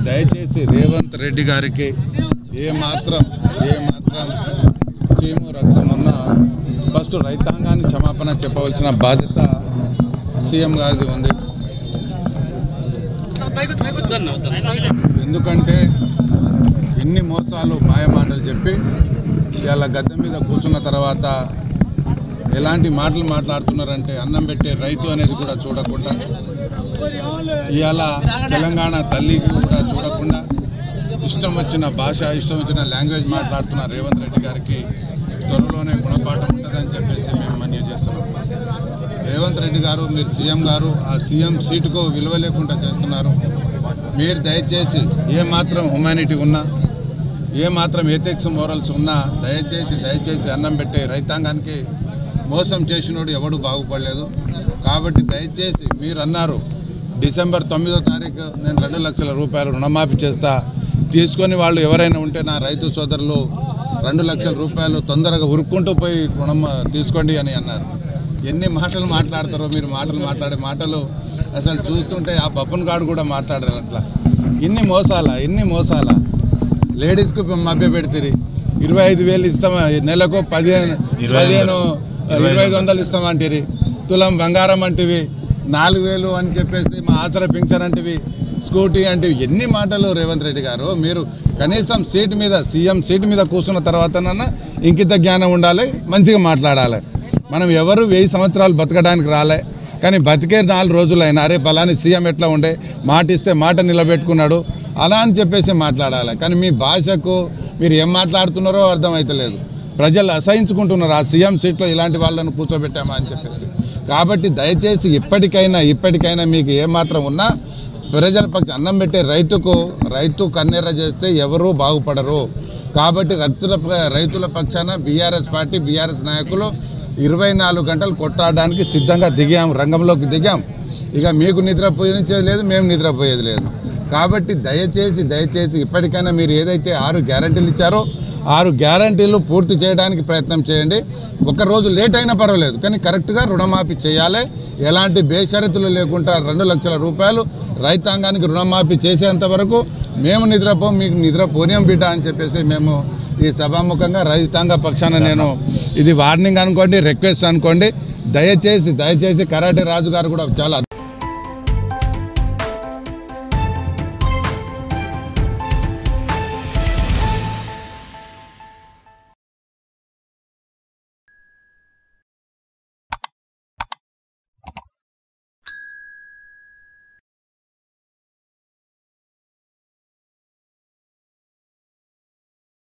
దయచేసి రేవంత్ రెడ్డి గారికి ఏ మాత్రం చీము రక్తం ఉన్న ఫస్ట్ రైతాంగాన్ని క్షమాపణ చెప్పవలసిన బాధ్యత సీఎం గారిది ఉంది. ఎందుకంటే ఎన్ని మోసాలు మాయమాటలు చెప్పి ఇలా గద్దె మీద కూర్చున్న తర్వాత ఎలాంటి మాటలు మాట్లాడుతున్నారంటే అన్నం పెట్టే రైతు అనేది కూడా చూడకుండా, ఇవాళ తెలంగాణ తల్లికి కూడా చూడకుండా ఇష్టం వచ్చిన భాష, ఇష్టం వచ్చిన లాంగ్వేజ్ మాట్లాడుతున్న రేవంత్ రెడ్డి గారికి త్వరలోనే గుణపాఠం ఉంటుందని చెప్పేసి మేము మనవి చేస్తున్నాం. రేవంత్ రెడ్డి గారు, మీరు సీఎం గారు, ఆ సీఎం సీటుకు విలువ లేకుండా చేస్తున్నారు. మీరు దయచేసి ఏమాత్రం హ్యుమానిటీ ఉన్నా, ఏమాత్రం ఎథిక్స్ మోరల్స్ ఉన్నా దయచేసి అన్నం పెట్టే రైతాంగానికి మోసం చేసినోడు ఎవడు బాగుపడలేదు. కాబట్టి దయచేసి మీరు అన్నారు డిసెంబర్ 9వ తారీఖు నేను 2 లక్షల రూపాయలు రుణమాఫీ చేస్తా, తీసుకొని వాళ్ళు ఎవరైనా ఉంటే నా రైతు సోదరులు 2 లక్షల రూపాయలు తొందరగా ఉరుక్కుంటూ పోయి రుణం తీసుకోండి అని అన్నారు. ఎన్ని మాటలు మాట్లాడతారో మీరు, మాట్లాడే మాటలు అసలు చూస్తుంటే ఆ పప్పన్ గాడు కూడా మాట్లాడారు. అట్లా ఎన్ని మోసాలా లేడీస్కు మభ్య పెడితే 25,000 ఇస్తామా, నెలకు 2500 ఇస్తామంటివి, తులం బంగారం అంటివి, 4,000 అని చెప్పేసి మా ఆసరా పింఛన్ అంటివి, స్కూటీ అంటివి. ఎన్ని మాటలు రేవంత్ రెడ్డి గారు. మీరు కనీసం సీఎం సీటు మీద కూర్చున్న తర్వాతనన్నా ఇంకిత జ్ఞానం ఉండాలి, మంచిగా మాట్లాడాలి. మనం ఎవరు 1000 సంవత్సరాలు బతకడానికి రాలే, కానీ బతికే 4 రోజులైనా అరే పలాని సీఎం ఎట్లా ఉండే, మాట ఇస్తే మాట నిలబెట్టుకున్నాడు అలా అని చెప్పేసి మాట్లాడాలి. కానీ మీ భాషకు మీరు ఏం మాట్లాడుతున్నారో అర్థమవుతలేదు. ప్రజలు అసహించుకుంటున్నారు ఆ సీఎం సీట్లో ఇలాంటి వాళ్ళను కూర్చోబెట్టామా అని చెప్పేసి. కాబట్టి దయచేసి ఇప్పటికైనా మీకు ఏమాత్రం ఉన్నా ప్రజల పక్ష అన్నం పెట్టే రైతు కన్నెర్ర చేస్తే ఎవరూ బాగుపడరు. కాబట్టి రైతుల పక్షాన బీఆర్ఎస్ పార్టీ, బీఆర్ఎస్ నాయకులు 24 గంటలు కొట్టాడడానికి సిద్ధంగా రంగంలోకి దిగాం. ఇక మీకు నిద్రపోయేది లేదు, మేము నిద్రపోయేది లేదు. కాబట్టి దయచేసి ఇప్పటికైనా మీరు ఏదైతే 6 గ్యారంటీలు ఇచ్చారో 6 గ్యారంటీలు పూర్తి చేయడానికి ప్రయత్నం చేయండి. ఒకరోజు లేట్ అయినా పర్వాలేదు, కానీ కరెక్ట్గా రుణమాఫీ చేయాలి. ఎలాంటి బేషరతులు లేకుండా 2 లక్షల రూపాయలు రైతాంగానికి రుణమాఫీ చేసేంత వరకు మేము మీకు నిద్రపోనీయం బిడ్డ అని చెప్పేసి మేము ఈ సభాముఖంగా రైతాంగ పక్షాన నేను ఇది వార్నింగ్ అనుకోండి, రిక్వెస్ట్ అనుకోండి. దయచేసి కరాటే రాజు గారు కూడా చాలా